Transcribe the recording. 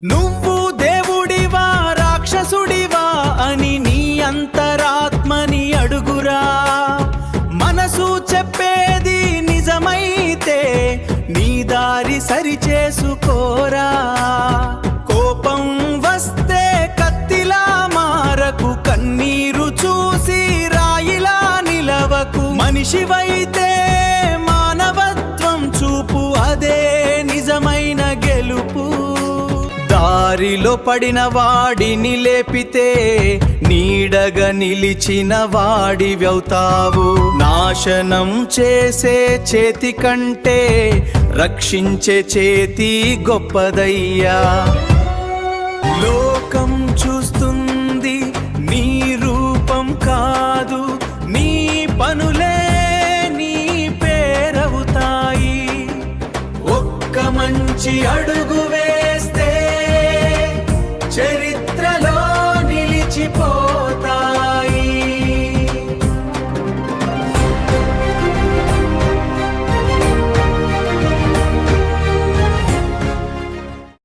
నువ్వు దేవుడివా రాక్షసుడివా అని నీ అంతరాత్మని అడుగురా. మనసు చెప్పేది నిజమైతే నీ దారి సరిచేసుకోరా. కోపం వస్తే కత్తిలా మారకు, కన్నీరు చూసి రాయిలా నిలవకు. మనిషివైతే మానవత్వం చూపు, అదే నిజమైన గెలుపు. దారిలో పడిన వాడిని లేపితే నీడగా నిలిచిన వాడివవుతావు. నాశనం చేసే చేతి కంటే రక్షించే చేతి గొప్పదయ్యా. లోకం చూస్తుంది నీ రూపం కాదు, నీ పనులే నీ పేరవుతాయి. ఒక్క మంచి అడుగు